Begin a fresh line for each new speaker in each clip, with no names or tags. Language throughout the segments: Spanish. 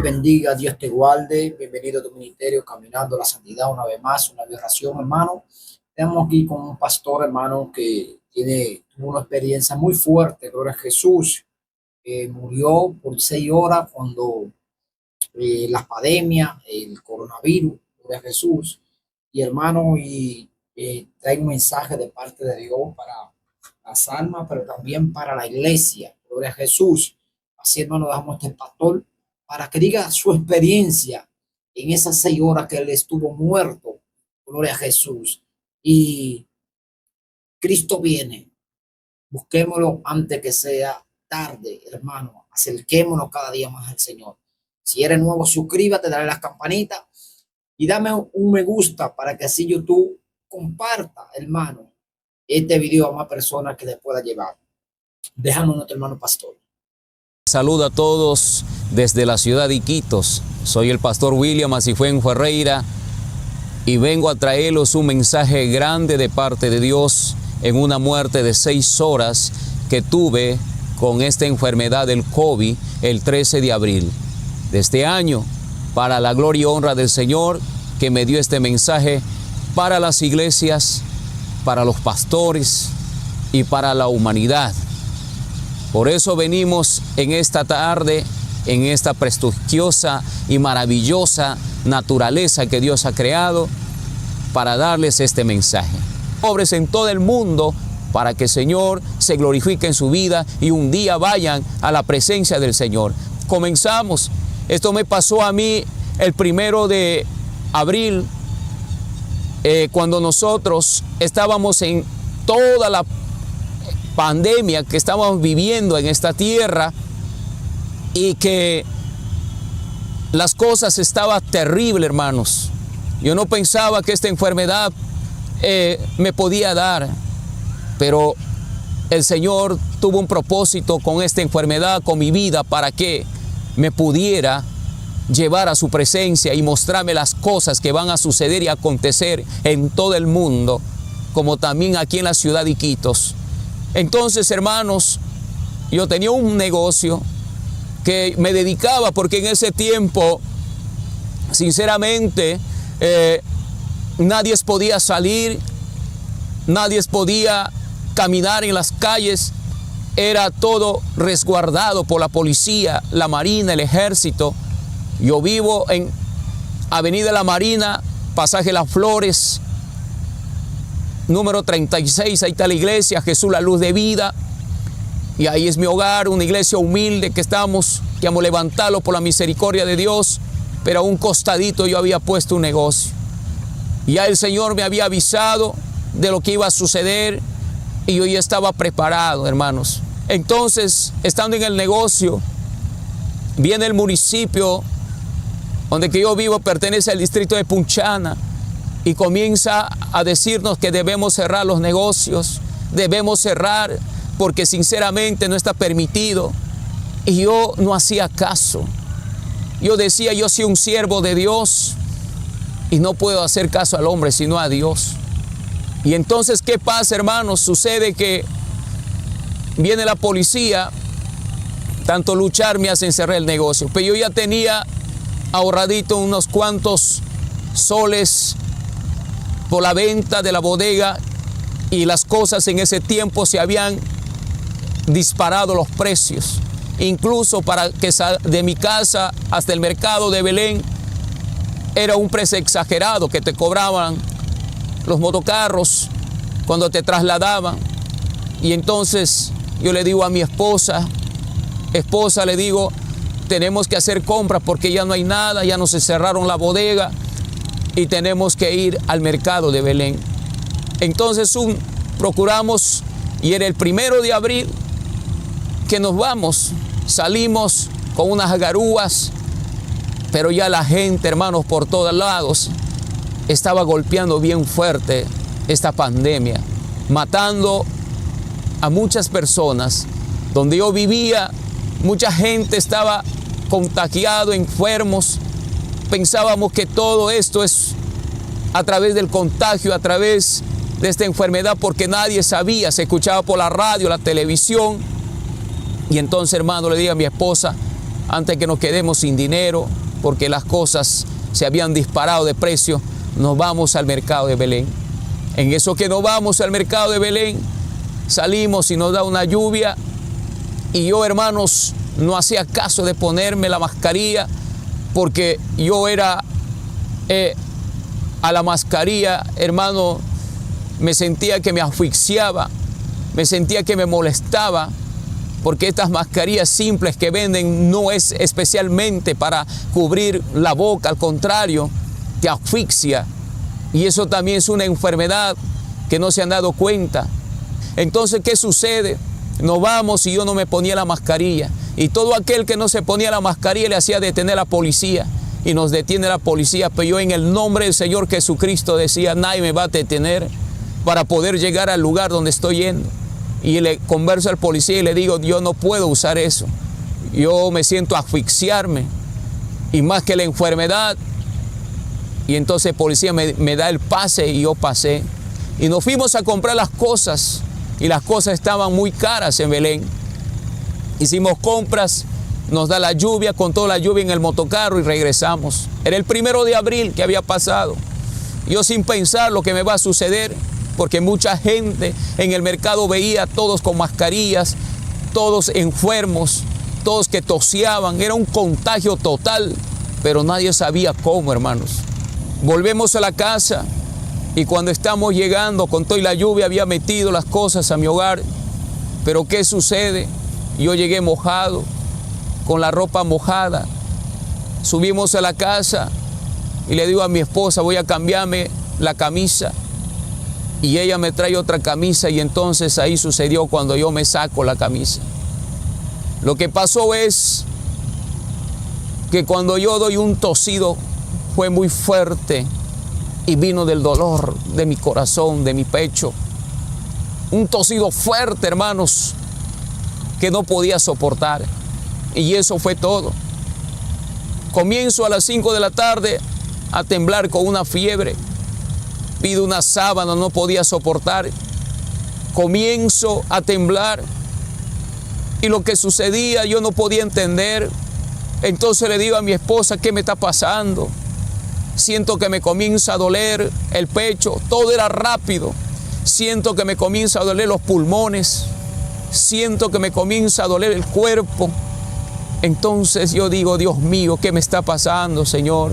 te bendiga, Dios te guarde. Bienvenido a tu ministerio, Caminando la Santidad, una vez más, una vibración, hermano. Estamos aquí con un pastor, hermano, que tuvo una experiencia muy fuerte, gloria a Jesús. Murió por 6 horas cuando la pandemia, el coronavirus, gloria a Jesús. Y hermano, trae un mensaje de parte de Dios para las almas, pero también para la iglesia, gloria a Jesús. Así, hermano, dejamos este pastor para que diga su experiencia en esas 6 horas que él estuvo muerto. Gloria a Jesús. Y Cristo viene. Busquémoslo antes que sea tarde, hermano. Acerquémonos cada día más al Señor. Si eres nuevo, suscríbete, dale las campanitas y dame un me gusta para que así YouTube comparta, hermano, este video a más personas que le pueda llevar. Dejamos a nuestro hermano pastor.
Saludo a todos desde la ciudad de Iquitos. Soy el pastor William Asifuen Ferreira y vengo a traerles un mensaje grande de parte de Dios en una muerte de 6 horas que tuve con esta enfermedad del COVID el 13 de abril de este año, para la gloria y honra del Señor, que me dio este mensaje para las iglesias, para los pastores y para la humanidad. Por eso venimos en esta tarde, en esta prestigiosa y maravillosa naturaleza que Dios ha creado, para darles este mensaje. Pobres en todo el mundo, para que el Señor se glorifique en su vida y un día vayan a la presencia del Señor. Comenzamos. Esto me pasó a mí el 1 de abril, cuando nosotros estábamos en toda la pandemia que estábamos viviendo en esta tierra y que las cosas estaban terribles, hermanos. Yo no pensaba que esta enfermedad me podía dar, pero el Señor tuvo un propósito con esta enfermedad, con mi vida, para que me pudiera llevar a su presencia y mostrarme las cosas que van a suceder y acontecer en todo el mundo, como también aquí en la ciudad de Iquitos. Entonces, hermanos, yo tenía un negocio que me dedicaba, porque en ese tiempo, sinceramente, nadie podía salir, nadie podía caminar en las calles, era todo resguardado por la policía, la marina, el ejército. Yo vivo en Avenida La Marina, Pasaje Las Flores, número 36, ahí está la iglesia, Jesús la Luz de Vida, y ahí es mi hogar, una iglesia humilde que vamos a levantarlo por la misericordia de Dios, pero a un costadito yo había puesto un negocio. Ya el Señor me había avisado de lo que iba a suceder y yo ya estaba preparado, hermanos. Entonces, estando en el negocio, viene el municipio donde que yo vivo, pertenece al distrito de Punchana, y comienza a decirnos que debemos cerrar los negocios, debemos cerrar porque sinceramente no está permitido. Y yo no hacía caso. Yo decía, yo soy un siervo de Dios y no puedo hacer caso al hombre sino a Dios. Y entonces, ¿qué pasa, hermanos? Sucede que viene la policía, tanto luchar me hacen cerrar el negocio, pero yo ya tenía ahorradito unos cuantos soles por la venta de la bodega, y las cosas en ese tiempo se habían disparado los precios. Incluso para que de mi casa hasta el mercado de Belén era un precio exagerado que te cobraban los motocarros cuando te trasladaban. Y entonces yo le digo a mi esposa, le digo, tenemos que hacer compras porque ya no hay nada, ya nos cerraron la bodega y tenemos que ir al mercado de Belén. Entonces procuramos, y era el 1 de abril que nos vamos, salimos con unas garúas, pero ya la gente, hermanos, por todos lados estaba golpeando bien fuerte esta pandemia, matando a muchas personas. Donde yo vivía, mucha gente estaba contagiado, enfermos. Pensábamos que todo esto es a través del contagio, a través de esta enfermedad, porque nadie sabía, se escuchaba por la radio, la televisión. Y entonces, hermano, le dije a mi esposa, antes que nos quedemos sin dinero, porque las cosas se habían disparado de precio, nos vamos al mercado de Belén. En eso que nos vamos al mercado de Belén, salimos y nos da una lluvia, y yo, hermanos, no hacía caso de ponerme la mascarilla, porque yo era a la mascarilla, hermano, me sentía que me asfixiaba, me sentía que me molestaba, porque estas mascarillas simples que venden no es especialmente para cubrir la boca, al contrario, te asfixia, y eso también es una enfermedad que no se han dado cuenta. Entonces, ¿qué sucede? Nos vamos y yo no me ponía la mascarilla, y todo aquel que no se ponía la mascarilla le hacía detener a la policía, y nos detiene la policía, pero yo en el nombre del Señor Jesucristo decía, nadie me va a detener para poder llegar al lugar donde estoy yendo. Y le converso al policía y le digo, yo no puedo usar eso, yo me siento asfixiarme, y más que la enfermedad. Y entonces el policía me da el pase, y yo pasé, y nos fuimos a comprar las cosas, y las cosas estaban muy caras en Belén. Hicimos compras, nos da la lluvia, con toda la lluvia en el motocarro, y regresamos. Era el 1 de abril que había pasado. Yo sin pensar lo que me va a suceder, porque mucha gente en el mercado veía a todos con mascarillas, todos enfermos, todos que toseaban, era un contagio total, pero nadie sabía cómo, hermanos. Volvemos a la casa, y cuando estamos llegando, con toda la lluvia, había metido las cosas a mi hogar, pero ¿qué sucede? Yo llegué mojado, con la ropa mojada. Subimos a la casa, y le digo a mi esposa, voy a cambiarme la camisa, y ella me trae otra camisa, y entonces ahí sucedió cuando yo me saco la camisa. Lo que pasó es que cuando yo doy un tosido fue muy fuerte, y vino del dolor de mi corazón, de mi pecho. Un tosido fuerte, hermanos, que no podía soportar. Y eso fue todo. Comienzo a las 5 de la tarde a temblar con una fiebre. Pido una sábana, no podía soportar. Comienzo a temblar, y lo que sucedía yo no podía entender. Entonces le digo a mi esposa, ¿qué me está pasando? Siento que me comienza a doler el pecho, todo era rápido. Siento que me comienza a doler los pulmones, siento que me comienza a doler el cuerpo. Entonces yo digo, Dios mío, ¿qué me está pasando, Señor?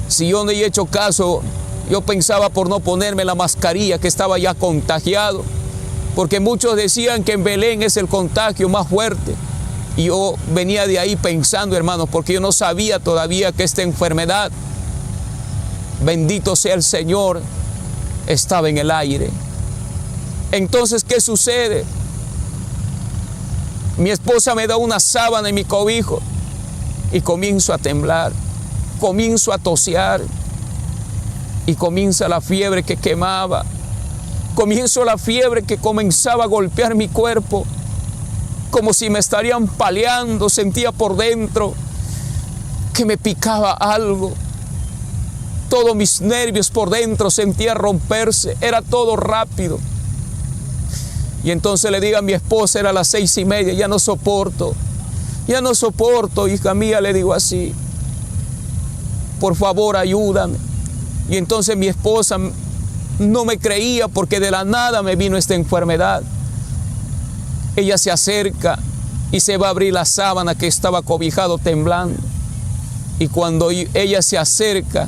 Si yo no he hecho caso, yo pensaba por no ponerme la mascarilla que estaba ya contagiado, porque muchos decían que en Belén es el contagio más fuerte. Y yo venía de ahí pensando, hermanos, porque yo no sabía todavía que esta enfermedad, bendito sea el Señor, estaba en el aire. Entonces, ¿qué sucede? Mi esposa me da una sábana y mi cobijo, y comienzo a temblar, comienzo a tosear, y comienza la fiebre que quemaba, comienzo la fiebre que comenzaba a golpear mi cuerpo, como si me estarían paleando. Sentía por dentro que me picaba algo. Todos mis nervios por dentro sentía romperse, era todo rápido. Y entonces le digo a mi esposa, era las 6:30, ya no soporto, hija mía, le digo así, por favor ayúdame. Y entonces mi esposa no me creía, porque de la nada me vino esta enfermedad. Ella se acerca y se va a abrir la sábana que estaba cobijado temblando. Y cuando ella se acerca,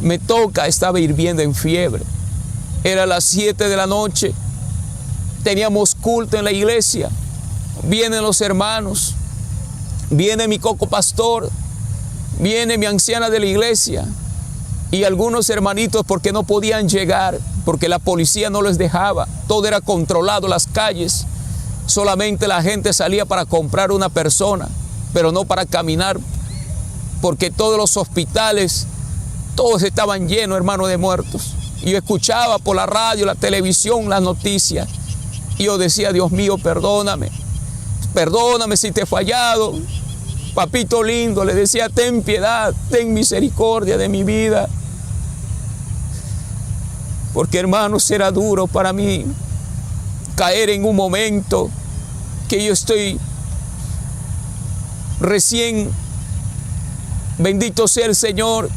me toca, estaba hirviendo en fiebre. Era las 7 de la noche, teníamos culto en la iglesia, vienen los hermanos, viene mi coco pastor, viene mi anciana de la iglesia, y algunos hermanitos, porque no podían llegar, porque la policía no les dejaba, todo era controlado, las calles, solamente la gente salía para comprar una persona, pero no para caminar, porque todos los hospitales, todos estaban llenos, hermano, de muertos. Y yo escuchaba por la radio, la televisión, las noticias, y yo decía, Dios mío, perdóname si te he fallado, papito lindo, le decía, ten piedad, ten misericordia de mi vida, porque, hermanos, era duro para mí caer en un momento que yo estoy recién, bendito sea el Señor,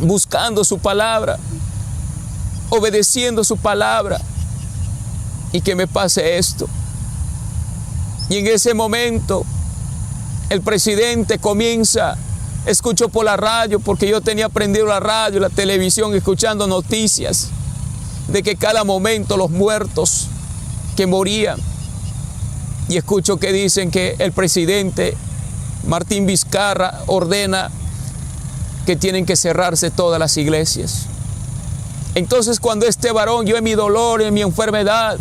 buscando su palabra, obedeciendo su palabra, y que me pase esto. Y en ese momento el presidente comienza, escucho por la radio, porque yo tenía prendido la radio, la televisión, escuchando noticias de que cada momento los muertos que morían, y escucho que dicen que el presidente Martín Vizcarra ordena que tienen que cerrarse todas las iglesias. Entonces, cuando este varón, yo en mi dolor, en mi enfermedad,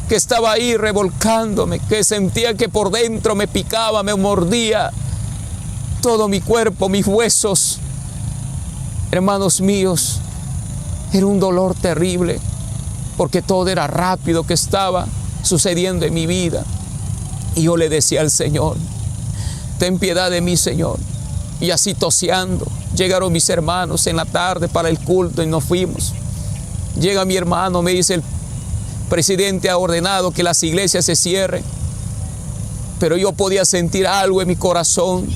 que estaba ahí revolcándome, que sentía que por dentro me picaba, me mordía todo mi cuerpo, mis huesos, hermanos míos, era un dolor terrible, porque todo era rápido que estaba sucediendo en mi vida. Y yo le decía al Señor, ten piedad de mí, Señor. Y así toseando, llegaron mis hermanos en la tarde para el culto y nos fuimos. Llega mi hermano, me dice, el presidente ha ordenado que las iglesias se cierren. Pero yo podía sentir algo en mi corazón,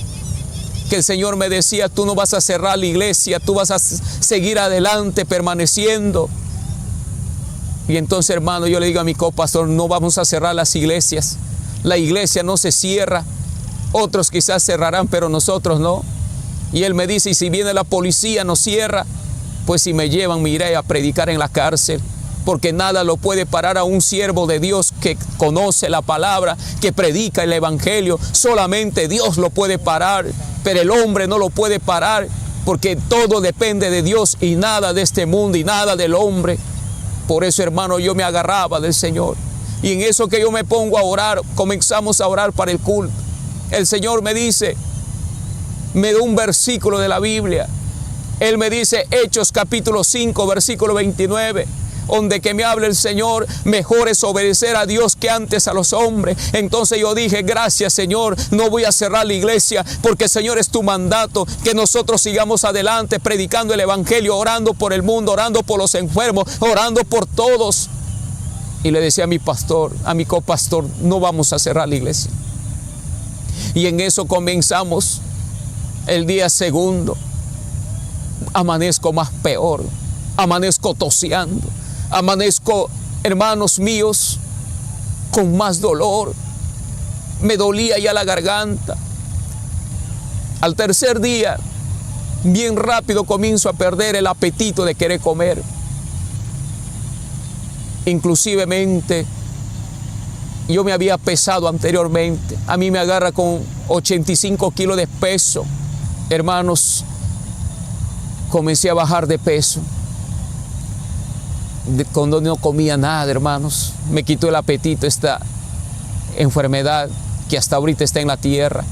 que el Señor me decía, tú no vas a cerrar la iglesia, tú vas a seguir adelante, permaneciendo. Y entonces, hermano, yo le digo a mi copastor, no vamos a cerrar las iglesias. La iglesia no se cierra. Otros quizás cerrarán, pero nosotros no. Y él me dice, y si viene la policía nos cierra, pues si me llevan me iré a predicar en la cárcel, porque nada lo puede parar a un siervo de Dios que conoce la palabra, que predica el evangelio. Solamente Dios lo puede parar, pero el hombre no lo puede parar, porque todo depende de Dios y nada de este mundo y nada del hombre. Por eso, hermano, yo me agarraba del Señor. Y en eso que yo me pongo a orar, comenzamos a orar para el culto. El Señor me dice, me da un versículo de la Biblia. Él me dice, Hechos capítulo 5, versículo 29, donde que me habla el Señor, mejor es obedecer a Dios que antes a los hombres. Entonces yo dije, gracias Señor, no voy a cerrar la iglesia, porque Señor es tu mandato, que nosotros sigamos adelante predicando el evangelio, orando por el mundo, orando por los enfermos, orando por todos. Y le decía a mi pastor, a mi copastor, no vamos a cerrar la iglesia. Y en eso comenzamos. El día segundo, amanezco más peor, amanezco toseando, amanezco, hermanos míos, con más dolor, me dolía ya la garganta. Al tercer día, bien rápido comienzo a perder el apetito de querer comer. Inclusivemente, yo me había pesado anteriormente, a mí me agarra con 85 kilos de peso. Hermanos, comencé a bajar de peso. Cuando no comía nada, hermanos, me quitó el apetito esta enfermedad que hasta ahorita está en la tierra.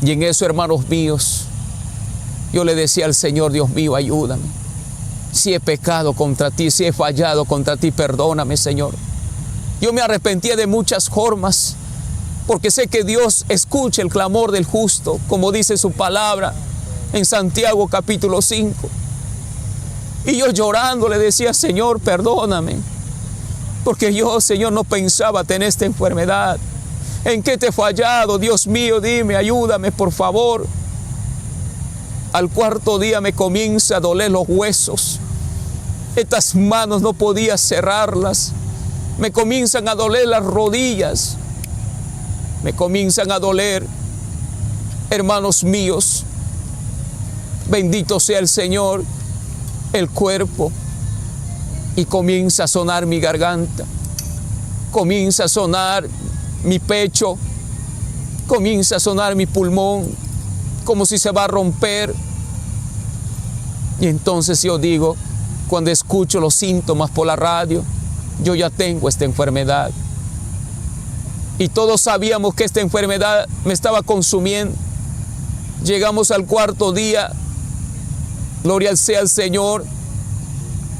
Y en eso, hermanos míos, yo le decía al Señor, Dios mío, ayúdame. Si he pecado contra ti, si he fallado contra ti, perdóname, Señor. Yo me arrepentía de muchas formas, porque sé que Dios escucha el clamor del justo, como dice su palabra en Santiago capítulo 5. Y yo llorando le decía, Señor, perdóname, porque yo, Señor, no pensaba tener esta enfermedad. ¿En qué te he fallado? Dios mío, dime, ayúdame, por favor. Al cuarto día me comienza a doler los huesos. Estas manos no podía cerrarlas. Me comienzan a doler las rodillas. Me comienzan a doler, hermanos míos, bendito sea el Señor, el cuerpo. Y comienza a sonar mi garganta, comienza a sonar mi pecho, comienza a sonar mi pulmón, como si se va a romper. Y entonces yo digo, cuando escucho los síntomas por la radio, yo ya tengo esta enfermedad. Y todos sabíamos que esta enfermedad me estaba consumiendo. Llegamos al cuarto día, gloria sea al Señor.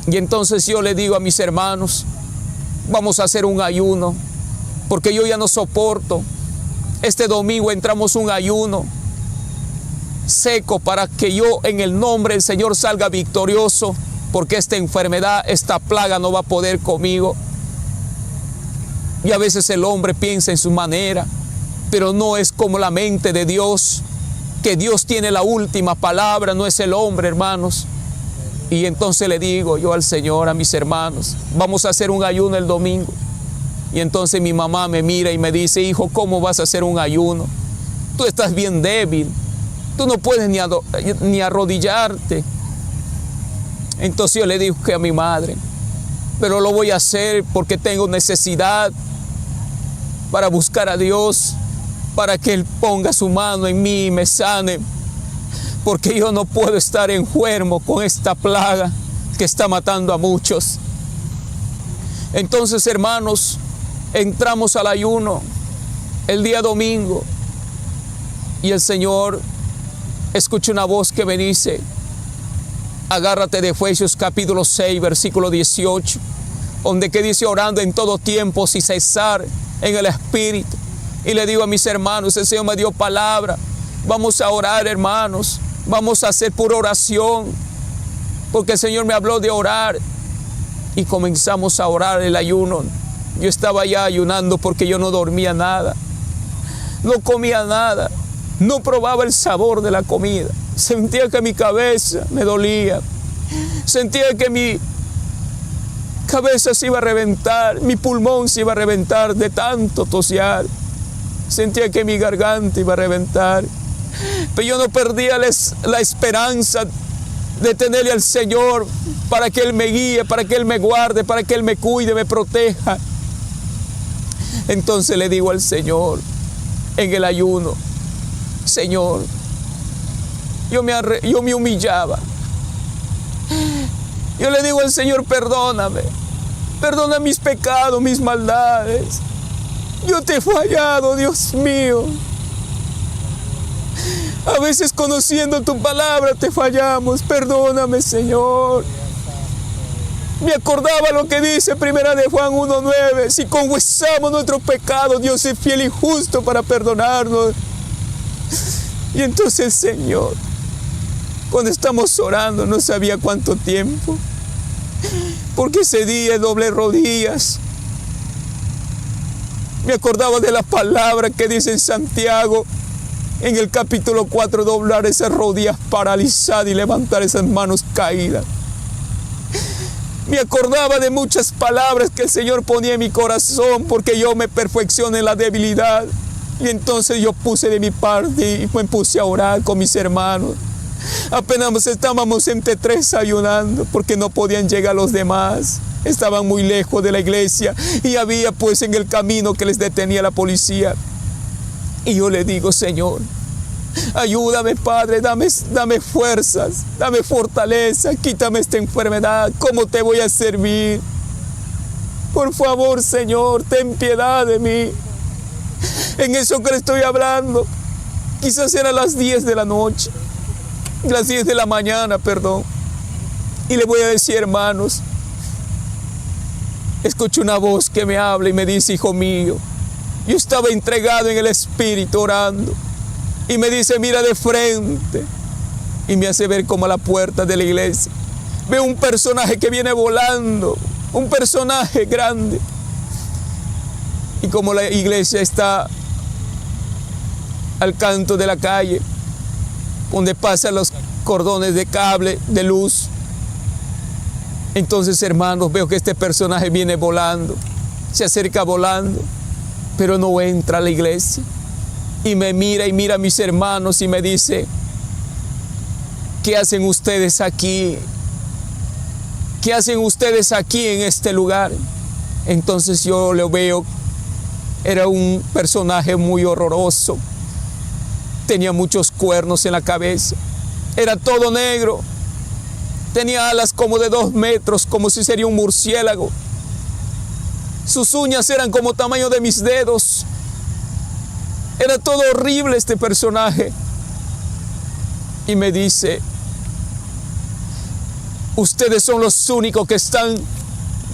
Y entonces yo le digo a mis hermanos, vamos a hacer un ayuno, porque yo ya no soporto. Este domingo entramos un ayuno seco para que yo en el nombre del Señor salga victorioso, porque esta enfermedad, esta plaga no va a poder conmigo. Y a veces el hombre piensa en su manera, pero no es como la mente de Dios, que Dios tiene la última palabra, no es el hombre, hermanos. Y entonces le digo yo al Señor, a mis hermanos, vamos a hacer un ayuno el domingo. Y entonces mi mamá me mira y me dice, hijo, ¿cómo vas a hacer un ayuno? Tú estás bien débil, tú no puedes ni arrodillarte. Entonces yo le digo que a mi madre, pero lo voy a hacer porque tengo necesidad para buscar a Dios, para que Él ponga su mano en mí y me sane, porque yo no puedo estar enfermo con esta plaga que está matando a muchos. Entonces, hermanos, entramos al ayuno el día domingo y el Señor escucha una voz que me dice, agárrate de Efesios capítulo 6, versículo 18, donde que dice, orando en todo tiempo sin cesar en el Espíritu. Y le digo a mis hermanos, el Señor me dio palabra, vamos a orar, hermanos, vamos a hacer pura oración, porque el Señor me habló de orar. Y comenzamos a orar el ayuno. Yo estaba ya ayunando porque yo no dormía nada, no comía nada, no probaba el sabor de la comida. Sentía que mi cabeza me dolía, sentía que mi cabeza se iba a reventar, mi pulmón se iba a reventar de tanto tosear. Sentía que mi garganta iba a reventar, pero yo no perdía la esperanza de tenerle al Señor para que Él me guíe, para que Él me guarde, para que Él me cuide, me proteja. Entonces le digo al Señor en el ayuno, Señor, yo me humillaba. Yo le digo al Señor, perdóname, perdona mis pecados, mis maldades. Yo te he fallado, Dios mío. A veces conociendo tu palabra te fallamos. Perdóname, Señor. Me acordaba lo que dice Primera de Juan 1:9. Si confesamos nuestros pecados, Dios es fiel y justo para perdonarnos. Y entonces, Señor, cuando estamos orando, no sabía cuánto tiempo, porque ese día doblé rodillas. Me acordaba de la palabra que dice en Santiago, en el capítulo 4, doblar esas rodillas paralizadas y levantar esas manos caídas. Me acordaba de muchas palabras que el Señor ponía en mi corazón, porque yo me perfecciono en la debilidad. Y entonces yo puse de mi parte y me puse a orar con mis hermanos. Apenas estábamos entre tres ayunando, porque no podían llegar los demás. Estaban muy lejos de la iglesia y había pues en el camino que les detenía la policía. Y yo le digo, Señor, ayúdame, Padre, dame fuerzas, dame fortaleza, quítame esta enfermedad. ¿Cómo te voy a servir? Por favor, Señor, ten piedad de mí. En eso que le estoy hablando, quizás eran las 10 de la noche, las 10 de la mañana, perdón. Y le voy a decir, hermanos, escucho una voz que me habla y me dice, hijo mío, yo estaba entregado en el Espíritu orando. Y me dice, mira de frente. Y me hace ver como a la puerta de la iglesia veo un personaje que viene volando, un personaje grande. Y como la iglesia está al canto de la calle, donde pasan los cordones de cable de luz, entonces, hermanos, veo que este personaje viene volando, se acerca volando, pero no entra a la iglesia. Y me mira y mira a mis hermanos y me dice, ¿qué hacen ustedes aquí? ¿Qué hacen ustedes aquí en este lugar? Entonces yo lo veo, era un personaje muy horroroso, tenía muchos cuernos en la cabeza, era todo negro, tenía alas como de 2 metros, como si sería un murciélago. Sus uñas eran como tamaño de mis dedos. Era todo horrible este personaje. Y me dice, ustedes son los únicos que están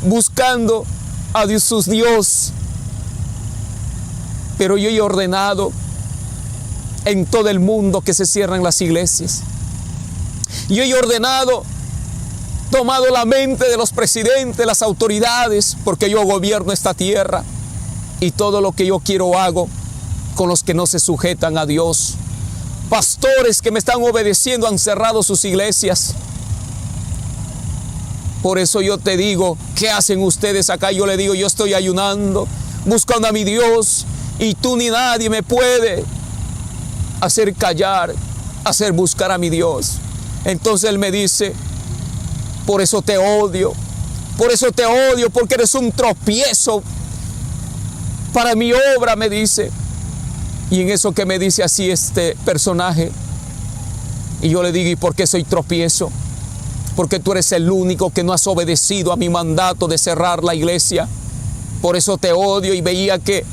buscando a Dios, sus Dios. Pero yo he ordenado en todo el mundo que se cierren las iglesias. Yo he ordenado, tomado la mente de los presidentes, las autoridades, porque yo gobierno esta tierra y todo lo que yo quiero hago. con los que no se sujetan a Dios. Pastores que me están obedeciendo han cerrado sus iglesias. Por eso yo te digo, ¿qué hacen ustedes acá? Yo le digo, yo estoy ayunando, buscando a mi Dios, y tú ni nadie me puede hacer callar, hacer buscar a mi Dios. Entonces él me dice, por eso te odio, porque eres un tropiezo para mi obra, me dice. Y en eso que me dice así este personaje, y yo le digo, ¿y por qué soy tropiezo? Porque tú eres el único que no has obedecido a mi mandato de cerrar la iglesia. Por eso te odio. Y veía que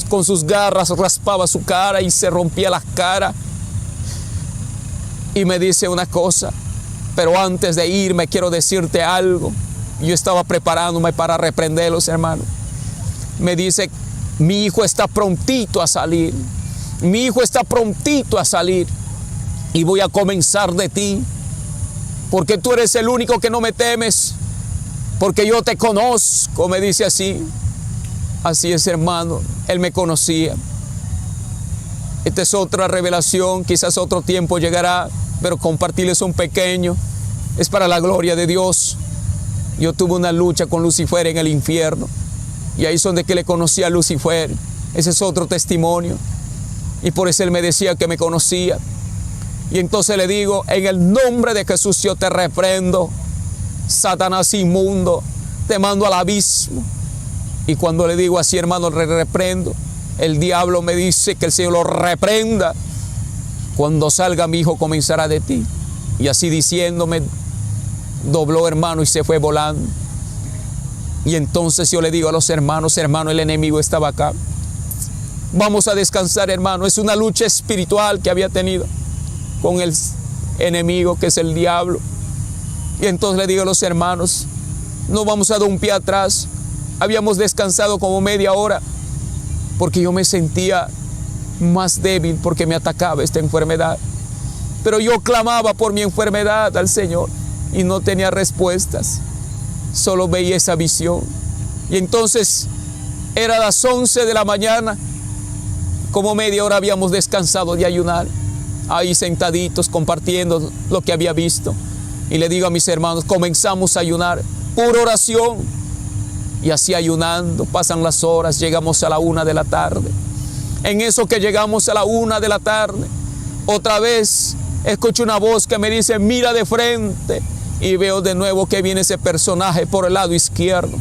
con sus garras raspaba su cara y se rompía la cara. Y me dice una cosa, pero antes de irme quiero decirte algo. Yo estaba preparándome para reprenderlos, hermano. Me dice, mi hijo está prontito a salir. Mi hijo está prontito a salir. Y voy a comenzar de ti. Porque tú eres el único que no me temes. Porque yo te conozco, me dice así. Así es, hermano. Él me conocía. Esta es otra revelación. Quizás otro tiempo llegará. Pero compartirles un pequeño. Es para la gloria de Dios. Yo tuve una lucha con Lucifer en el infierno. Y ahí es donde que le conocí a Lucifer. Ese es otro testimonio. Y por eso él me decía que me conocía. Y entonces le digo, en el nombre de Jesús yo te reprendo, Satanás inmundo, te mando al abismo. Y cuando le digo así, hermano, le reprendo, el diablo me dice que el Señor lo reprenda. Cuando salga mi hijo comenzará de ti. Y así diciéndome, dobló, hermano, y se fue volando. Y entonces yo le digo a los hermanos, hermano, el enemigo estaba acá. Vamos a descansar, hermano. Es una lucha espiritual que había tenido con el enemigo, que es el diablo. Y entonces le digo a los hermanos, no vamos a dar un pie atrás. Habíamos descansado como media hora, porque yo me sentía más débil, porque me atacaba esta enfermedad. Pero yo clamaba por mi enfermedad al Señor, y no tenía respuestas. Solo veía esa visión. Y entonces, era las 11 de la mañana, como media hora habíamos descansado de ayunar. Ahí sentaditos compartiendo lo que había visto. Y le digo a mis hermanos, comenzamos a ayunar, pura oración. Y así ayunando, pasan las horas, llegamos a la 1 de la tarde. En eso que llegamos a la 1 de la tarde, otra vez escucho una voz que me dice, mira de frente. Y veo de nuevo que viene ese personaje por el lado izquierdo.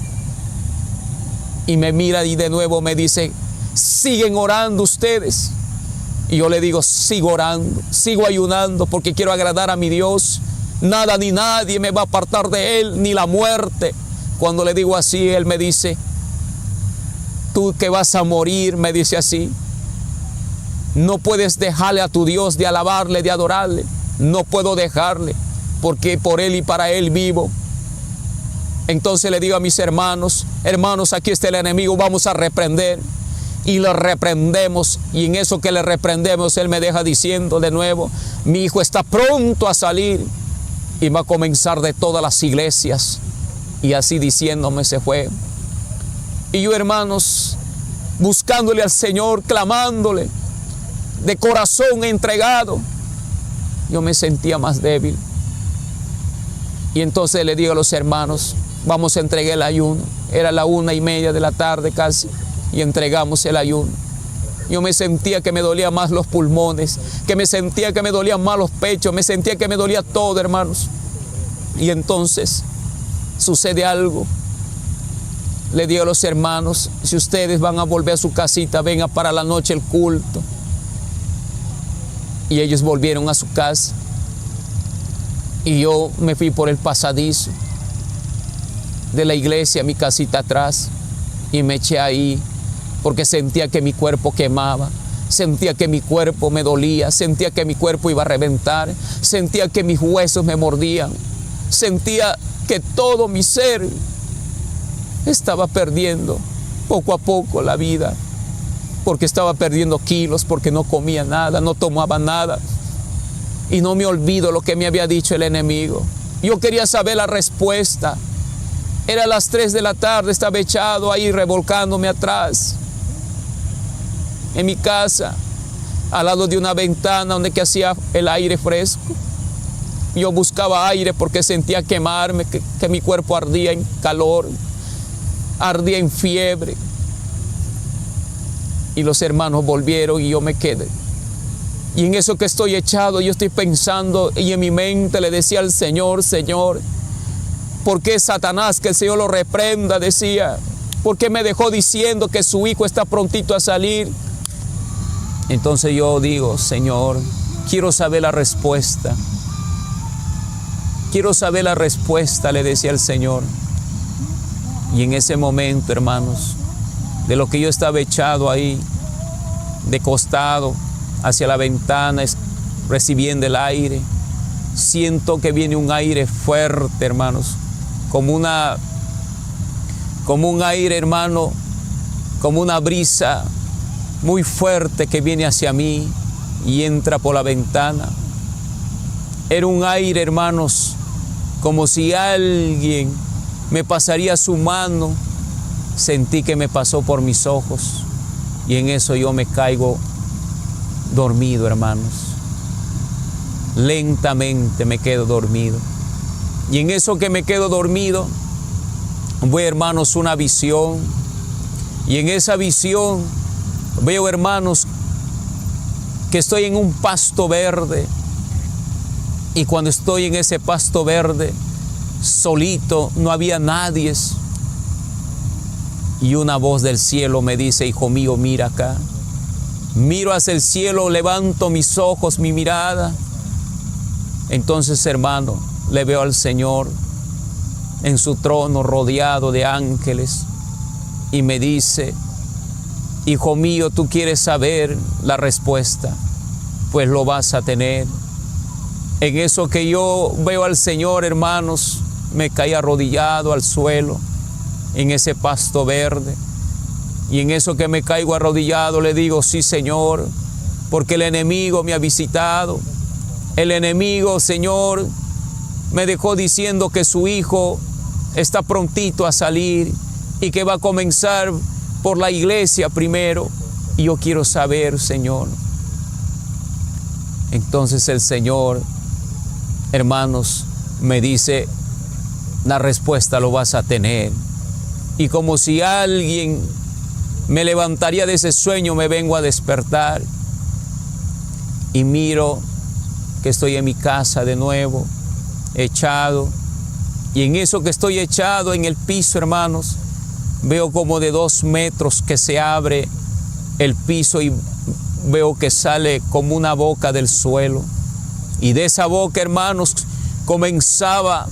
Y me mira y de nuevo me dice, siguen orando ustedes. Y yo le digo, sigo orando, sigo ayunando, porque quiero agradar a mi Dios. Nada ni nadie me va a apartar de Él, ni la muerte. Cuando le digo así, Él me dice, tú que vas a morir, me dice así, no puedes dejarle a tu Dios de alabarle, de adorarle. No puedo dejarle, porque por Él y para Él vivo. Entonces le digo a mis hermanos, hermanos, aquí está el enemigo, vamos a reprender. Y lo reprendemos, y en eso que le reprendemos, él me deja diciendo de nuevo, mi hijo está pronto a salir, y va a comenzar de todas las iglesias. Y así diciéndome se fue. Y yo, hermanos, buscándole al Señor, clamándole, de corazón entregado, yo me sentía más débil. Y entonces le digo a los hermanos, vamos a entregar el ayuno. Era la 1:30 de la tarde casi. Y entregamos el ayuno. Yo me sentía que me dolía más los pulmones, que me sentía que me dolían más los pechos, me sentía que me dolía todo, hermanos. Y entonces sucede algo. Le digo a los hermanos, si ustedes van a volver a su casita, venga para la noche el culto. Y ellos volvieron a su casa. Y yo me fui por el pasadizo de la iglesia a mi casita atrás. Y me eché ahí, porque sentía que mi cuerpo quemaba, sentía que mi cuerpo me dolía, sentía que mi cuerpo iba a reventar, sentía que mis huesos me mordían, sentía que todo mi ser estaba perdiendo poco a poco la vida, porque estaba perdiendo kilos, porque no comía nada, no tomaba nada. Y no me olvido lo que me había dicho el enemigo. Yo quería saber la respuesta. Era las 3 de la tarde, estaba echado ahí revolcándome atrás. en mi casa, al lado de una ventana donde que hacía el aire fresco. Yo buscaba aire porque sentía quemarme, que mi cuerpo ardía en calor, ardía en fiebre. Y los hermanos volvieron y yo me quedé. Y en eso que estoy echado, yo estoy pensando y en mi mente le decía al Señor, Señor, ¿por qué Satanás, que el Señor lo reprenda? Decía, ¿por qué me dejó diciendo que su hijo está prontito a salir? Entonces yo digo, Señor, quiero saber la respuesta. Quiero saber la respuesta, le decía el Señor. Y en ese momento, hermanos, de lo que yo estaba echado ahí, de costado, hacia la ventana, recibiendo el aire, siento que viene un aire fuerte, hermanos, como un aire, hermano, como una brisa muy fuerte que viene hacia mí y entra por la ventana. Era un aire, hermanos, como si alguien me pasaría su mano. Sentí que me pasó por mis ojos y en eso yo me caigo dormido, hermanos. Lentamente me quedo dormido. Y en eso que me quedo dormido, veo, hermanos, una visión. Y en esa visión veo, hermanos, que estoy en un pasto verde. Y cuando estoy en ese pasto verde, solito, no había nadie. Y una voz del cielo me dice, hijo mío, mira acá. Miro hacia el cielo, levanto mis ojos, mi mirada. Entonces, hermano, le veo al Señor en su trono rodeado de ángeles. Y me dice, hijo mío, tú quieres saber la respuesta, pues lo vas a tener. En eso que yo veo al Señor, hermanos, me caí arrodillado al suelo, en ese pasto verde. Y en eso que me caigo arrodillado le digo, sí, Señor, porque el enemigo me ha visitado. El enemigo, Señor, me dejó diciendo que su hijo está prontito a salir y que va a comenzar por la iglesia primero. Y yo quiero saber, Señor. Entonces el Señor, hermanos, me dice, la respuesta lo vas a tener. Y como si alguien me levantaría de ese sueño, me vengo a despertar y miro que estoy en mi casa de nuevo, echado. Y en eso que estoy echado en el piso, hermanos, veo como de 2 metros que se abre el piso y veo que sale como una boca del suelo. Y de esa boca, hermanos, comenzaba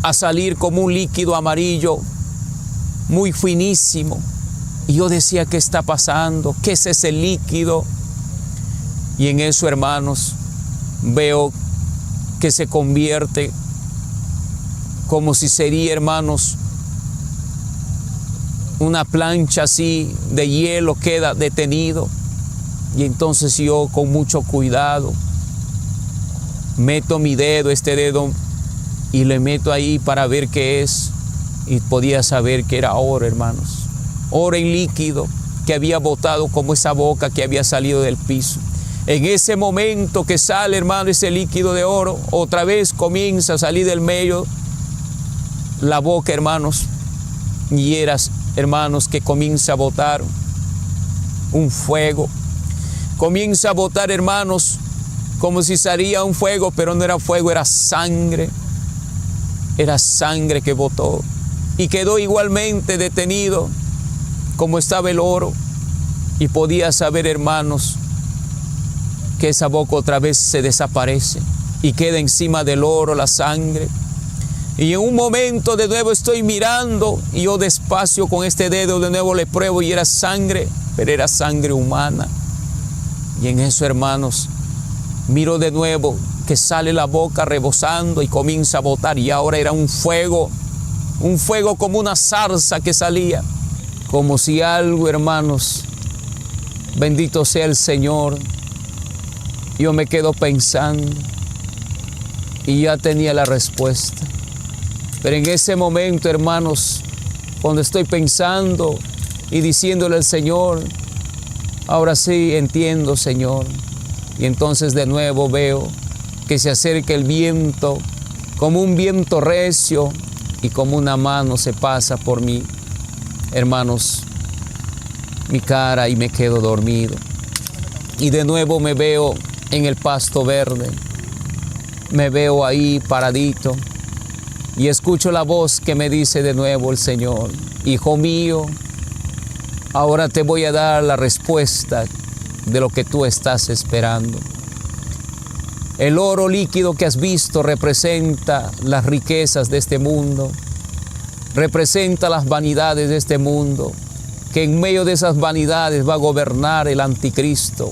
a salir como un líquido amarillo, muy finísimo. Y yo decía, ¿qué está pasando? ¿Qué es ese líquido? Y en eso, hermanos, veo que se convierte como si sería, hermanos, una plancha así de hielo, queda detenido. Y entonces yo, con mucho cuidado, meto mi dedo, este dedo, y le meto ahí para ver qué es. Y podía saber que era oro, hermanos. Oro en líquido que había botado como esa boca que había salido del piso. En ese momento que sale, hermano, ese líquido de oro, otra vez comienza a salir del medio la boca, hermanos, y eras, hermanos, que comienza a botar un fuego. Comienza a botar, hermanos, como si salía un fuego, pero no era fuego, era sangre. Era sangre que botó. Y quedó igualmente detenido como estaba el oro. Y podía saber, hermanos, que esa boca otra vez se desaparece y queda encima del oro la sangre. Y en un momento de nuevo estoy mirando y yo despacio con este dedo de nuevo le pruebo y era sangre, pero era sangre humana. Y en eso, hermanos, miro de nuevo que sale la boca rebosando y comienza a botar, y ahora era un fuego como una zarza que salía, como si algo, hermanos, bendito sea el Señor. Yo me quedo pensando y ya tenía la respuesta. Pero en ese momento, hermanos, cuando estoy pensando y diciéndole al Señor, Ahora sí entiendo, Señor. Y entonces de nuevo veo que se acerca el viento, como un viento recio y como una mano se pasa por mí, hermanos, mi cara, y me quedo dormido. Y de nuevo me veo en el pasto verde, me veo ahí paradito y escucho la voz que me dice de nuevo el Señor: hijo mío, ahora te voy a dar la respuesta de lo que tú estás esperando. El oro líquido que has visto representa las riquezas de este mundo, representa las vanidades de este mundo, que en medio de esas vanidades va a gobernar el anticristo,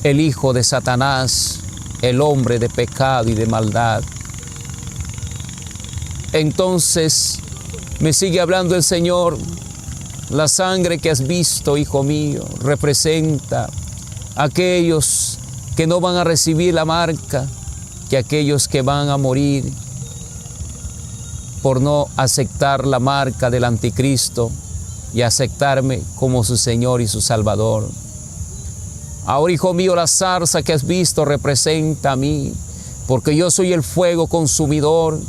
el hijo de Satanás, el hombre de pecado y de maldad. Entonces me sigue hablando el Señor: la sangre que has visto, hijo mío, representa a aquellos que no van a recibir la marca, que aquellos que van a morir por no aceptar la marca del anticristo y aceptarme como su Señor y su Salvador. Ahora, hijo mío, la zarza que has visto representa a mí, porque yo soy el fuego consumidor,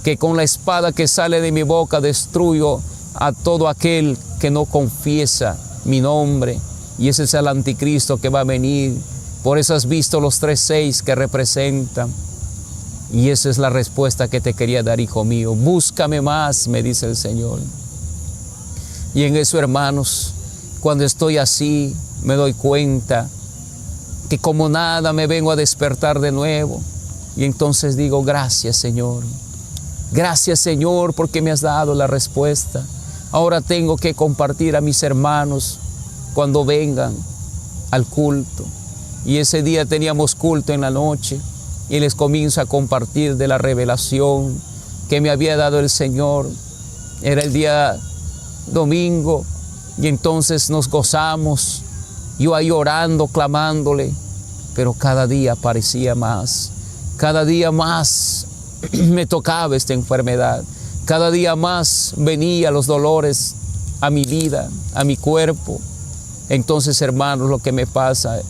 que con la espada que sale de mi boca destruyo a todo aquel que no confiesa mi nombre, y ese es el anticristo que va a venir. Por eso has visto los 3:6 que representan, y esa es la respuesta que te quería dar, hijo mío. Búscame más, me dice el Señor. Y en eso, hermanos, cuando estoy así, me doy cuenta que como nada me vengo a despertar de nuevo, y entonces digo: gracias, Señor. Gracias, Señor, porque me has dado la respuesta. Ahora tengo que compartir a mis hermanos cuando vengan al culto. Y ese día teníamos culto en la noche, y les comienzo a compartir de la revelación que me había dado el Señor. Era el día domingo, y entonces nos gozamos, yo ahí orando, clamándole, pero cada día parecía más, cada día más me tocaba esta enfermedad, cada día más venía los dolores a mi vida, a mi cuerpo. Entonces, hermanos, lo que me pasa,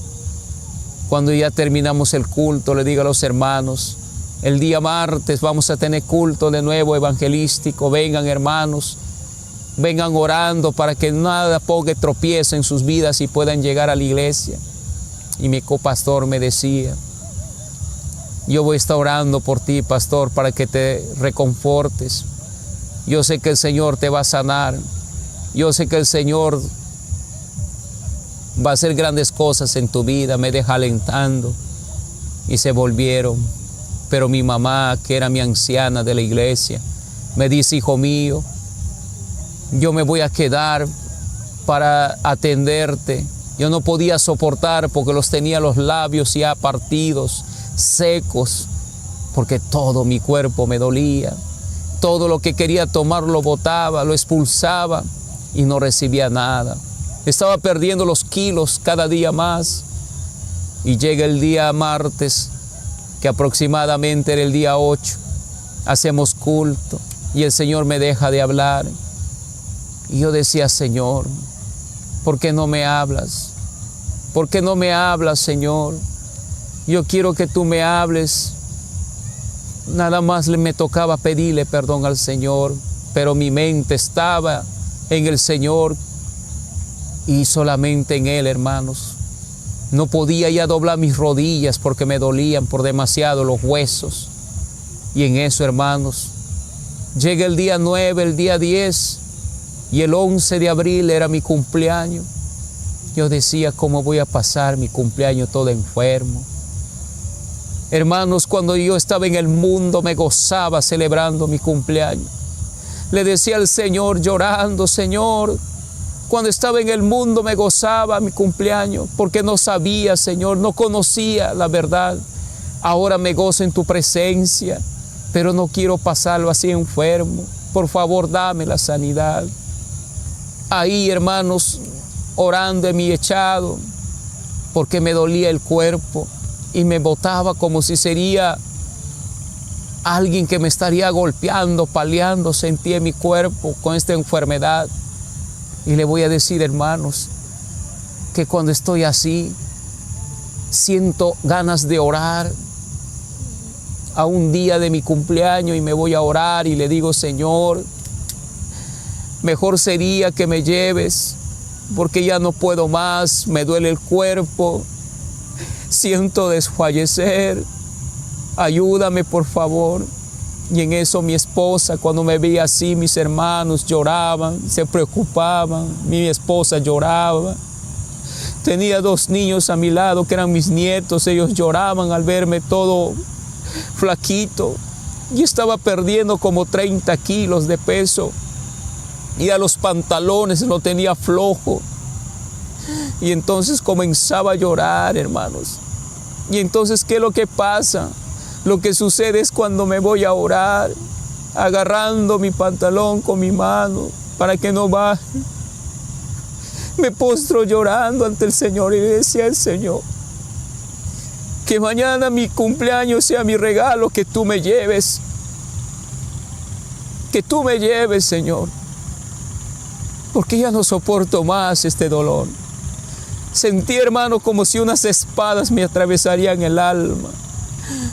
cuando ya terminamos el culto, le digo a los hermanos: el día martes vamos a tener culto de nuevo evangelístico, vengan, hermanos, vengan orando para que nada ponga tropiezo en sus vidas y puedan llegar a la iglesia. Y mi copastor me decía: yo voy a estar orando por ti, pastor, para que te reconfortes. Yo sé que el Señor te va a sanar. Yo sé que el Señor va a hacer grandes cosas en tu vida. Me deja alentando. Y se volvieron. Pero mi mamá, que era mi anciana de la iglesia, me dice: hijo mío, yo me voy a quedar para atenderte. Yo no podía soportar porque los tenía los labios ya partidos, secos, porque todo mi cuerpo me dolía. Todo lo que quería tomar lo botaba, lo expulsaba y no recibía nada. Estaba perdiendo los kilos cada día más. Y llega el día martes, que aproximadamente era el día 8, hacemos culto y el Señor me deja de hablar. Y yo decía: Señor, ¿por qué no me hablas? ¿Por qué no me hablas, Señor? Yo quiero que tú me hables. Nada más me tocaba pedirle perdón al Señor, pero mi mente estaba en el Señor y solamente en Él, hermanos. No podía ya doblar mis rodillas porque me dolían por demasiado los huesos. Y en eso, hermanos, llega el día 9, el día 10, y el 11 de abril era mi cumpleaños. Yo decía: ¿cómo voy a pasar mi cumpleaños todo enfermo? Hermanos, cuando yo estaba en el mundo me gozaba celebrando mi cumpleaños. Le decía al Señor llorando: Señor, cuando estaba en el mundo me gozaba mi cumpleaños porque no sabía, Señor, no conocía la verdad. Ahora me gozo en tu presencia, pero no quiero pasarlo así enfermo. Por favor, dame la sanidad. Ahí, hermanos, orando en mi echado, porque me dolía el cuerpo y me botaba como si sería alguien que me estaría golpeando, paliando. Sentí en mi cuerpo con esta enfermedad. Y le voy a decir, hermanos, que cuando estoy así, siento ganas de orar a un día de mi cumpleaños y me voy a orar y le digo, Señor, mejor sería que me lleves porque ya no puedo más, me duele el cuerpo, siento desfallecer, ayúdame por favor. Y en eso mi esposa, cuando me veía así, mis hermanos lloraban, se preocupaban, mi esposa lloraba. Tenía 2 niños a mi lado que eran mis nietos, ellos lloraban al verme todo flaquito. Y estaba perdiendo como 30 kilos de peso. Y a los pantalones lo tenía flojo. Y entonces comenzaba a llorar, hermanos. Y entonces, ¿qué es lo que pasa? Lo que sucede es cuando me voy a orar, agarrando mi pantalón con mi mano para que no baje. Me postro llorando ante el Señor y le decía al Señor, que mañana mi cumpleaños sea mi regalo, que tú me lleves. Que tú me lleves, Señor. Porque ya no soporto más este dolor. Sentí, hermano, como si unas espadas me atravesarían el alma.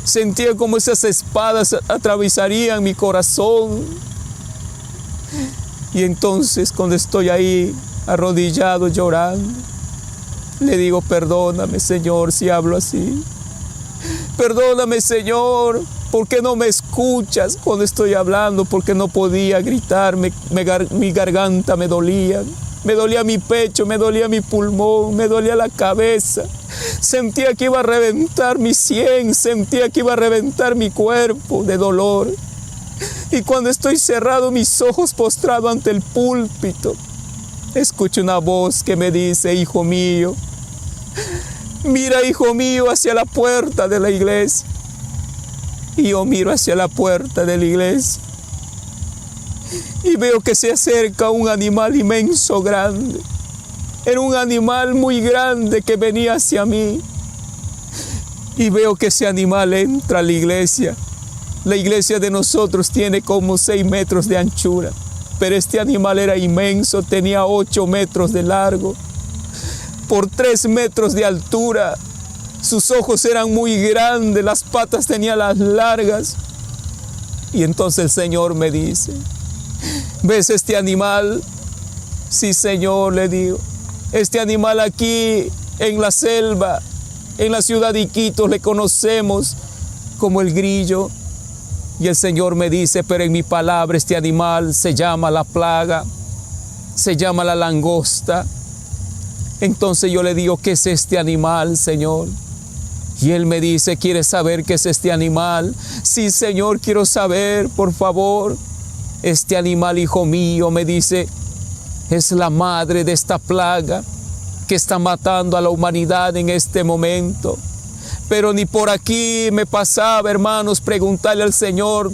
Sentía como esas espadas atravesarían mi corazón. Y entonces, cuando estoy ahí arrodillado llorando, le digo, perdóname, Señor, si hablo así. Perdóname, Señor, porque no me escuchas cuando estoy hablando, porque no podía gritar, mi garganta me dolía. Me dolía mi pecho, me dolía mi pulmón, me dolía la cabeza. Sentía que iba a reventar mi sien, sentía que iba a reventar mi cuerpo de dolor. Y cuando estoy cerrado mis ojos postrado ante el púlpito, escucho una voz que me dice, hijo mío, mira, hijo mío, hacia la puerta de la iglesia. Y yo miro hacia la puerta de la iglesia. Y veo que se acerca un animal inmenso, grande. Era un animal muy grande que venía hacia mí. Y veo que ese animal entra a la iglesia. La iglesia de nosotros tiene como 6 metros de anchura. Pero este animal era inmenso, tenía 8 metros de largo, por 3 metros de altura. Sus ojos eran muy grandes, las patas tenían las largas. Y entonces el Señor me dice, ¿ves este animal? Sí, Señor, le digo. Este animal aquí en la selva, en la ciudad de Iquitos, le conocemos como el grillo. Y el Señor me dice, pero en mi palabra este animal se llama la plaga, se llama la langosta. Entonces yo le digo, ¿qué es este animal, Señor? Y Él me dice, ¿quieres saber qué es este animal? Sí, Señor, quiero saber, por favor. Este animal, hijo mío, me dice, es la madre de esta plaga que está matando a la humanidad en este momento. Pero ni por aquí me pasaba, hermanos, preguntarle al Señor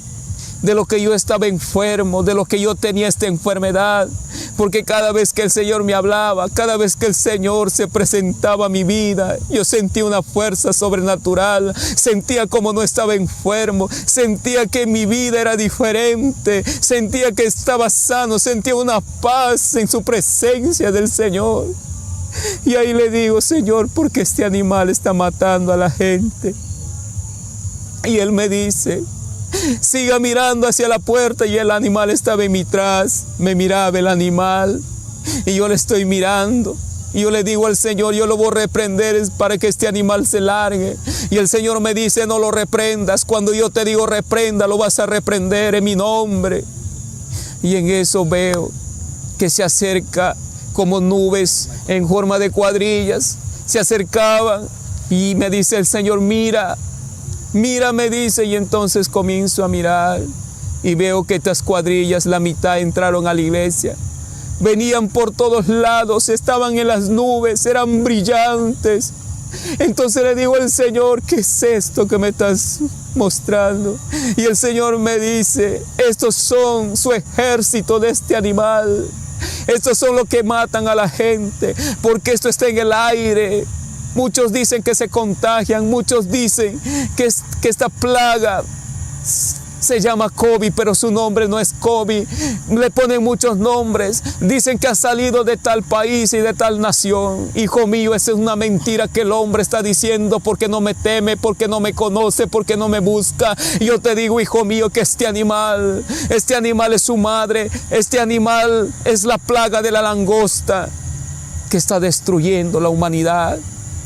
de lo que yo estaba enfermo, de lo que yo tenía esta enfermedad. Porque cada vez que el Señor me hablaba, cada vez que el Señor se presentaba a mi vida, yo sentía una fuerza sobrenatural, sentía como no estaba enfermo, sentía que mi vida era diferente, sentía que estaba sano, sentía una paz en su presencia del Señor. Y ahí le digo, Señor, ¿por qué este animal está matando a la gente? Y Él me dice, siga mirando hacia la puerta. Y el animal estaba en mi tras, me miraba el animal y yo le estoy mirando. Y yo le digo al Señor, yo lo voy a reprender para que este animal se largue. Y el Señor me dice, no lo reprendas. Cuando yo te digo reprenda, lo vas a reprender en mi nombre. Y en eso veo que se acerca como nubes en forma de cuadrillas, se acercaban y me dice el Señor, mira, mira, me dice, y entonces comienzo a mirar y veo que estas cuadrillas, la mitad entraron a la iglesia, venían por todos lados, estaban en las nubes, eran brillantes. Entonces le digo al Señor, ¿qué es esto que me estás mostrando? Y el Señor me dice, estos son su ejército de este animal. Estos son los que matan a la gente, porque esto está en el aire. Muchos dicen que se contagian, muchos dicen que esta plaga Se llama COVID, pero su nombre no es COVID. Le ponen muchos nombres. Dicen que ha salido de tal país y de tal nación. Hijo mío, esa es una mentira que el hombre está diciendo porque no me teme, porque no me conoce, porque no me busca. Yo te digo, hijo mío, que este animal es su madre. Este animal es la plaga de la langosta que está destruyendo la humanidad.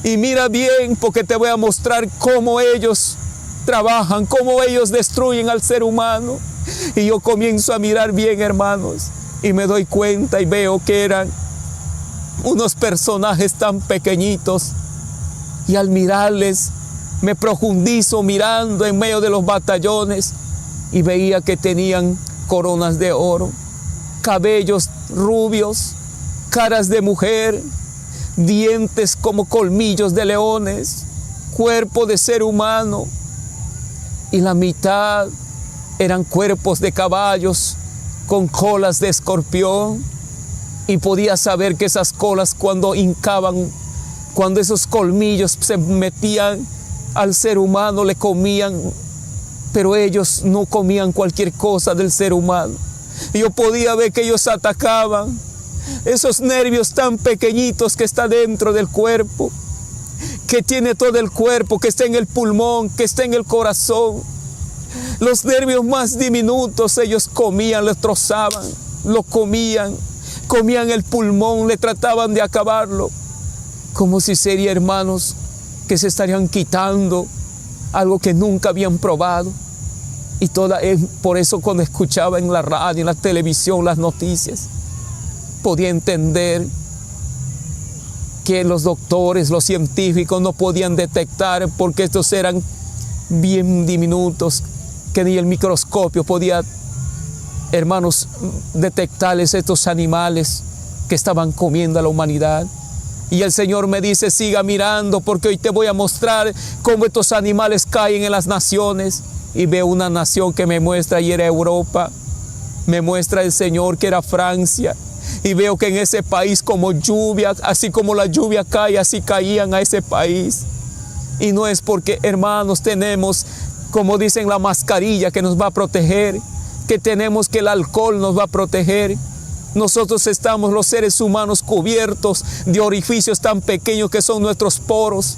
Y mira bien, porque te voy a mostrar cómo ellos trabajan, cómo ellos destruyen al ser humano. Y yo comienzo a mirar bien, hermanos, y me doy cuenta y veo que eran unos personajes tan pequeñitos. Y al mirarles, me profundizo mirando en medio de los batallones y veía que tenían coronas de oro, cabellos rubios, caras de mujer, dientes como colmillos de leones, cuerpo de ser humano, y la mitad eran cuerpos de caballos con colas de escorpión. Y podía saber que esas colas, cuando hincaban, cuando esos colmillos se metían al ser humano, le comían, pero ellos no comían cualquier cosa del ser humano. Y yo podía ver que ellos atacaban esos nervios tan pequeñitos que está dentro del cuerpo, que tiene todo el cuerpo, que está en el pulmón, que está en el corazón. Los nervios más diminutos ellos comían, los trozaban, lo comían el pulmón, le trataban de acabarlo, como si sería, hermanos, que se estarían quitando algo que nunca habían probado. Y por eso cuando escuchaba en la radio, en la televisión, las noticias, podía entender que los doctores, los científicos no podían detectar, porque estos eran bien diminutos, que ni el microscopio podía, hermanos, detectarles estos animales que estaban comiendo a la humanidad. Y el Señor me dice, siga mirando, porque hoy te voy a mostrar cómo estos animales caen en las naciones. Y veo una nación que me muestra, y era Europa. Me muestra el Señor que era Francia. Y veo que en ese país, como lluvia, así como la lluvia cae, así caían a ese país. Y no es porque, hermanos, tenemos, como dicen, la mascarilla que nos va a proteger, que tenemos que el alcohol nos va a proteger. Nosotros estamos, los seres humanos, cubiertos de orificios tan pequeños que son nuestros poros,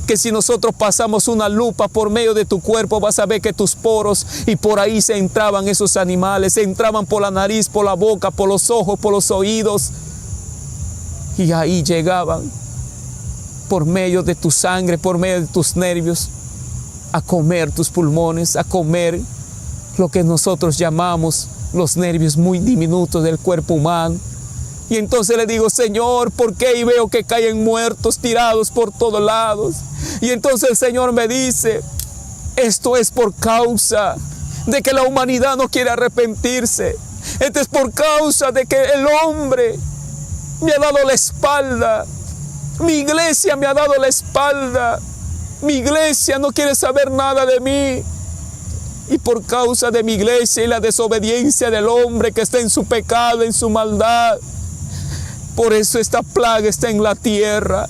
que si nosotros pasamos una lupa por medio de tu cuerpo, vas a ver que tus poros, y por ahí se entraban esos animales, se entraban por la nariz, por la boca, por los ojos, por los oídos, y ahí llegaban por medio de tu sangre, por medio de tus nervios, a comer tus pulmones, a comer lo que nosotros llamamos los nervios muy diminutos del cuerpo humano. Y entonces le digo, Señor, ¿por qué? Y veo que caen muertos, tirados por todos lados. Y entonces el Señor me dice, esto es por causa de que la humanidad no quiere arrepentirse. Esto es por causa de que el hombre me ha dado la espalda. Mi iglesia me ha dado la espalda. Mi iglesia no quiere saber nada de mí. Y por causa de mi iglesia y la desobediencia del hombre que está en su pecado, en su maldad, por eso esta plaga está en la tierra.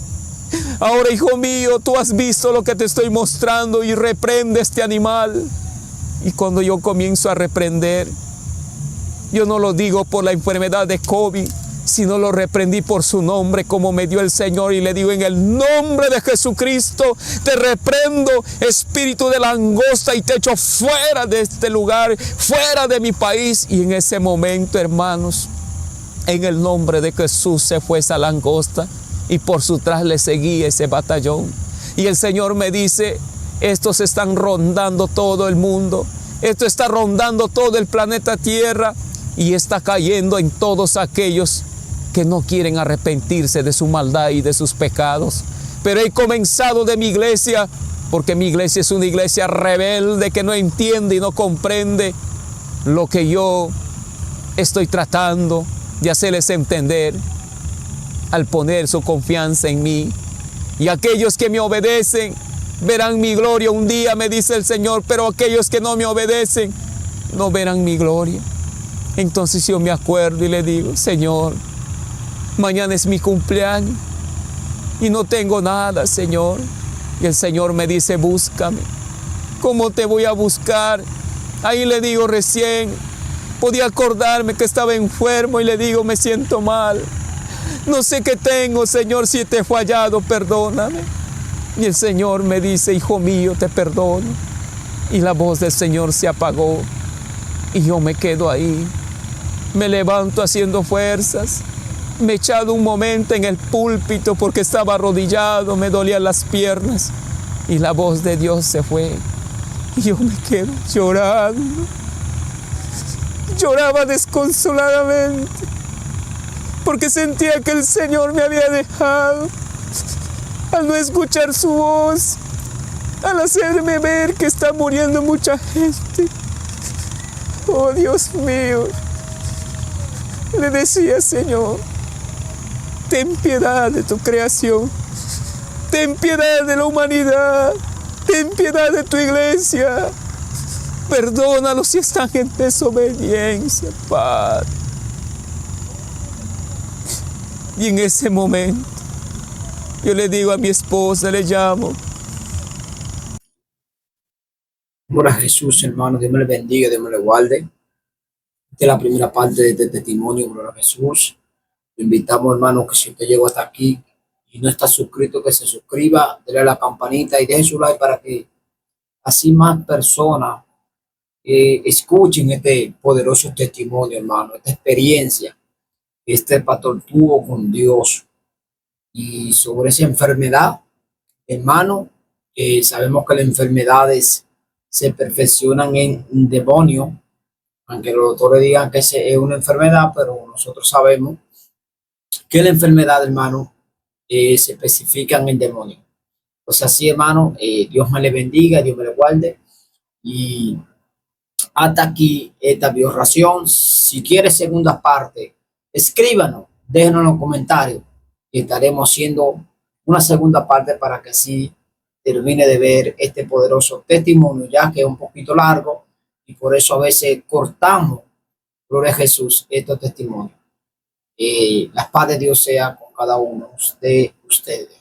Ahora, hijo mío, tú has visto lo que te estoy mostrando, y reprende este animal. Y cuando yo comienzo a reprender, yo no lo digo por la enfermedad de COVID, sino lo reprendí por su nombre, como me dio el Señor, y le digo, en el nombre de Jesucristo, te reprendo, espíritu de langosta, y te echo fuera de este lugar, fuera de mi país. Y en ese momento, hermanos, en el nombre de Jesús se fue esa langosta, y por su tras le seguía ese batallón. Y el Señor me dice, estos están rondando todo el mundo, esto está rondando todo el planeta Tierra, y está cayendo en todos aquellos que no quieren arrepentirse de su maldad y de sus pecados. Pero he comenzado de mi iglesia, porque mi iglesia es una iglesia rebelde que no entiende y no comprende lo que yo estoy tratando de hacerles entender al poner su confianza en mí. Y aquellos que me obedecen verán mi gloria un día, me dice el Señor, pero aquellos que no me obedecen no verán mi gloria. Entonces yo me acuerdo y le digo, Señor, mañana es mi cumpleaños y no tengo nada, Señor. Y el Señor me dice, búscame. ¿Cómo te voy a buscar Ahí le digo recién, podía acordarme que estaba enfermo y le digo, me siento mal. No sé qué tengo, Señor, si te he fallado, perdóname. Y el Señor me dice, hijo mío, te perdono. Y la voz del Señor se apagó y yo me quedo ahí. Me levanto haciendo fuerzas. Me he echado un momento en el púlpito porque estaba arrodillado, me dolían las piernas. Y la voz de Dios se fue. Y yo me quedo llorando. Lloraba desconsoladamente porque sentía que el Señor me había dejado al no escuchar su voz, al hacerme ver que está muriendo mucha gente. Oh Dios mío, le decía, Señor, ten piedad de tu creación, ten piedad de la humanidad, ten piedad de tu iglesia, perdónalos si están en desobediencia, Padre. Y en ese momento yo le digo a mi esposa, le llamo.
Gloria a Jesús, hermano. Dios me le bendiga, Dios me le guarde. Esta es la primera parte de este testimonio. Gloria a Jesús. Le invitamos, hermano, que si usted llegó hasta aquí y no está suscrito, que se suscriba, déle a la campanita y deje su like para que así más personas escuchen este poderoso testimonio, hermano, esta experiencia que este pastor tuvo con Dios. Y sobre esa enfermedad, hermano, sabemos que las enfermedades se perfeccionan en un demonio, aunque los doctores digan que es una enfermedad, pero nosotros sabemos que la enfermedad, hermano, se especifica en el demonio. Pues así, hermano, Dios me le bendiga, Dios me le guarde. Y hasta aquí esta bioración. Si quiere segunda parte, escríbanos, déjenos en los comentarios y estaremos haciendo una segunda parte para que así termine de ver este poderoso testimonio, ya que es un poquito largo y por eso a veces cortamos, gloria a Jesús, estos testimonios. La paz de Dios sea con cada uno de ustedes.